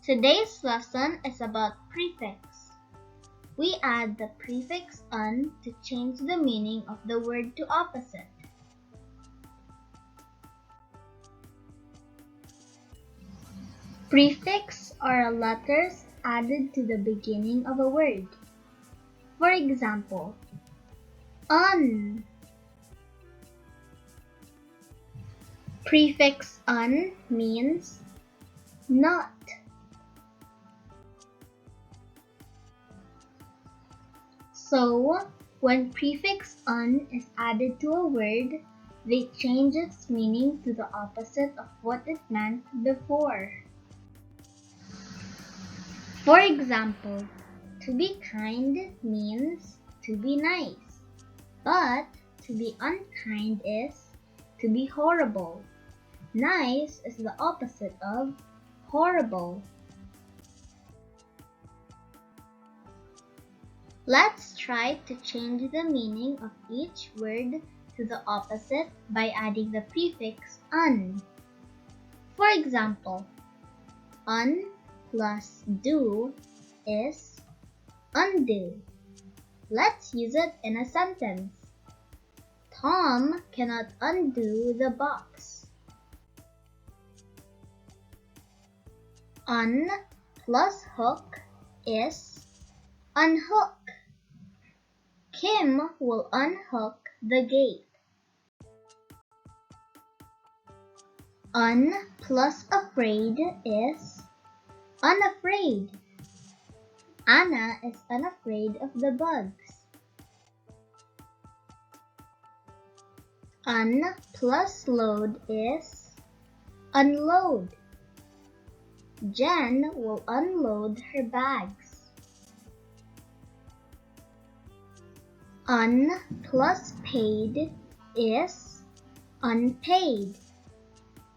Today's lesson is about prefix. We add the prefix "un" to change the meaning of the word to opposite. Prefix are letters added to the beginning of a word. For example, un. Prefix "un" means not. So, when prefix "un" is added to a word, they change its meaning to the opposite of what it meant before. For example, to be kind means to be nice, but to be unkind is to be horrible. Nice is the opposite of horrible. Let's try to change the meaning of each word to the opposite by adding the prefix "un". For example, un plus do is undo. Let's use it in a sentence. Tom cannot undo the box. Un plus hook is unhook. Kim will unhook the gate. Un plus afraid is unafraid. Anna is unafraid of the bugs. Un plus load is unload. Jen will unload her bags. Un plus paid is unpaid.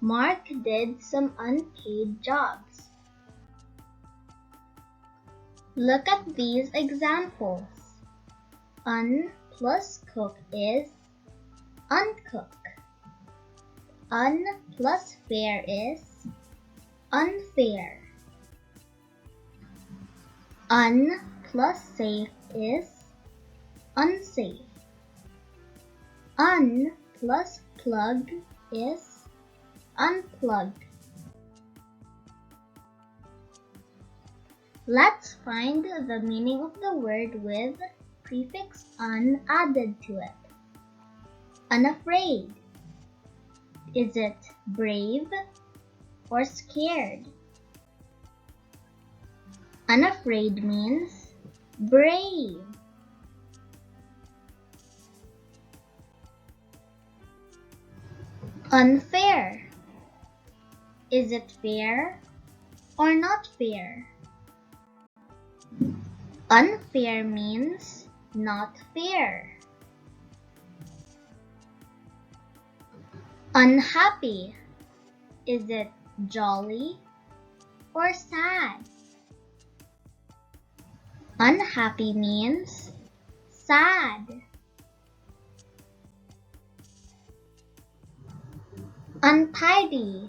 Mark did some unpaid jobs. Look at these examples. Un plus cook is uncook. Un plus fair is unfair. Un plus safe is unsafe. Un plus plug is unplug. Let's find the meaning of the word with prefix "un" added to it. Unafraid. Is it brave or scared? Unafraid means brave. Unfair. Is it fair or not fair? Unfair means not fair. Unhappy. Is it jolly or sad? Unhappy means sad. Untidy.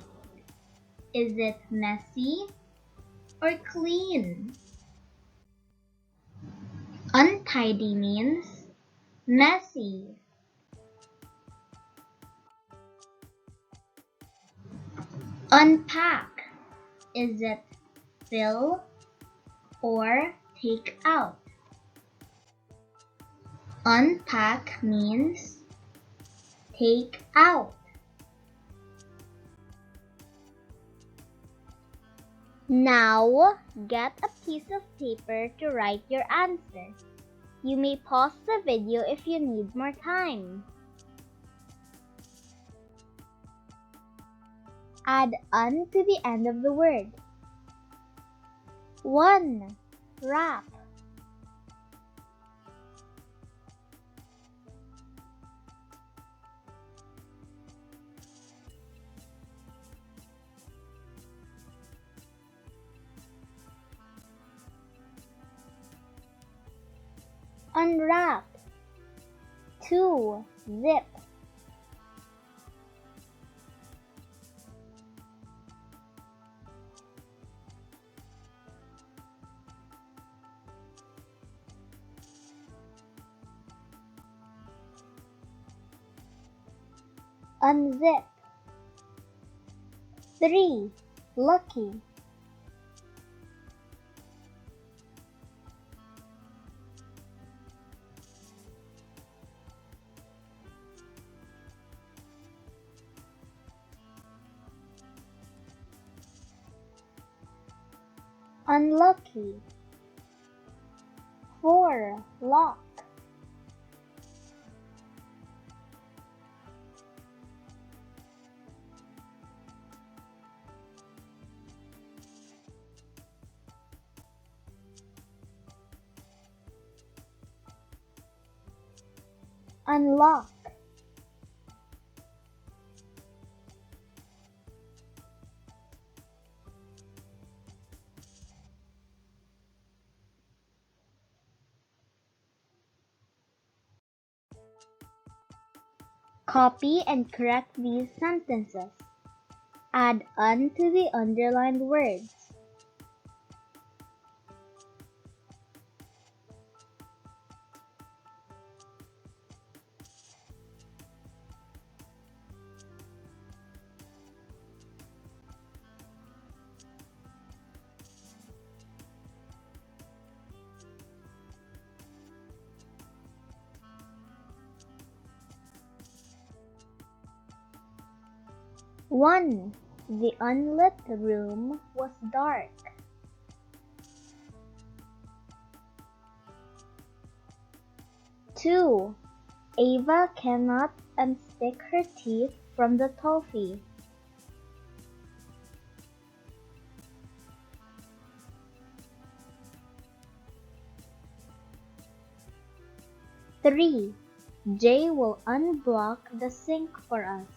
Is it messy or clean? Untidy means messy. Unpack. Is it fill or take out? Unpack means take out. Now, get a piece of paper to write your answer. You may pause the video if you need more time. Add "un" to the end of the word. 1. Wrap. Unwrap. 2. Zip. unzip. 3. Lucky. Unlucky. 4. Lock. Unlock. Copy and correct these sentences. Add un to the underlined words. One. The unlit room was dark. 2. Ava cannot unstick her teeth from the toffee. 3. Jay will unblock the sink for us.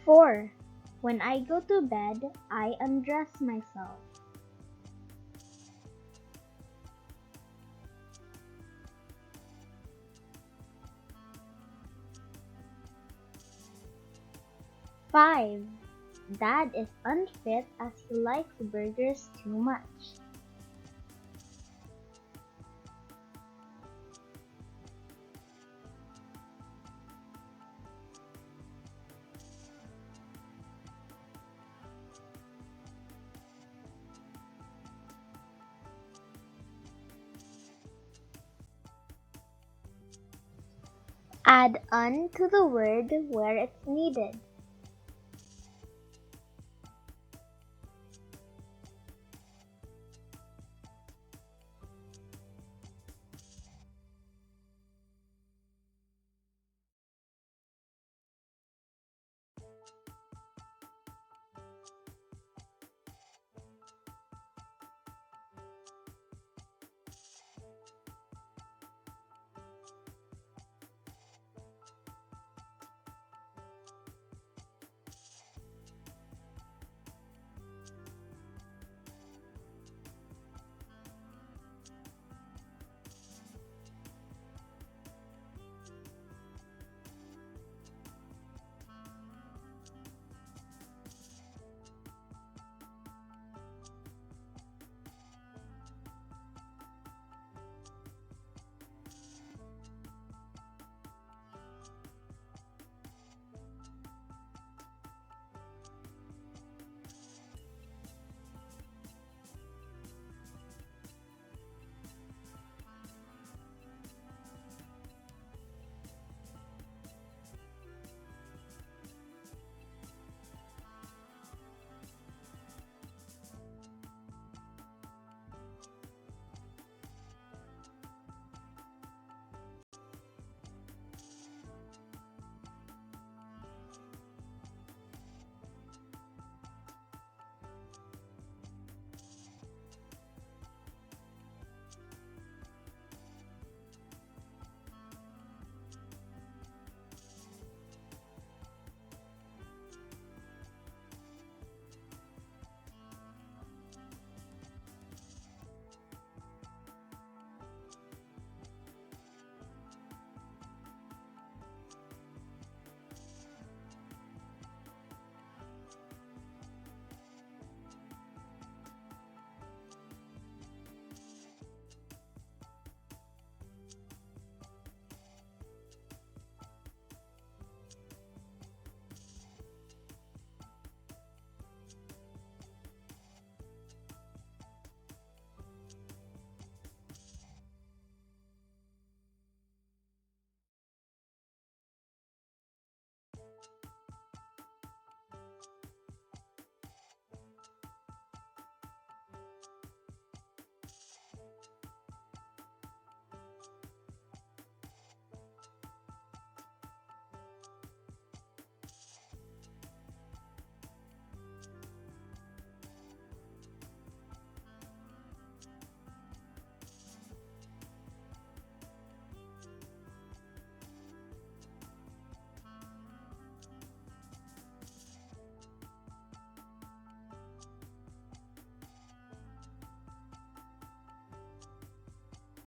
4. When I go to bed, I undress myself. 5. Dad is unfit as he likes burgers too much. 'Add un to the word where it's needed.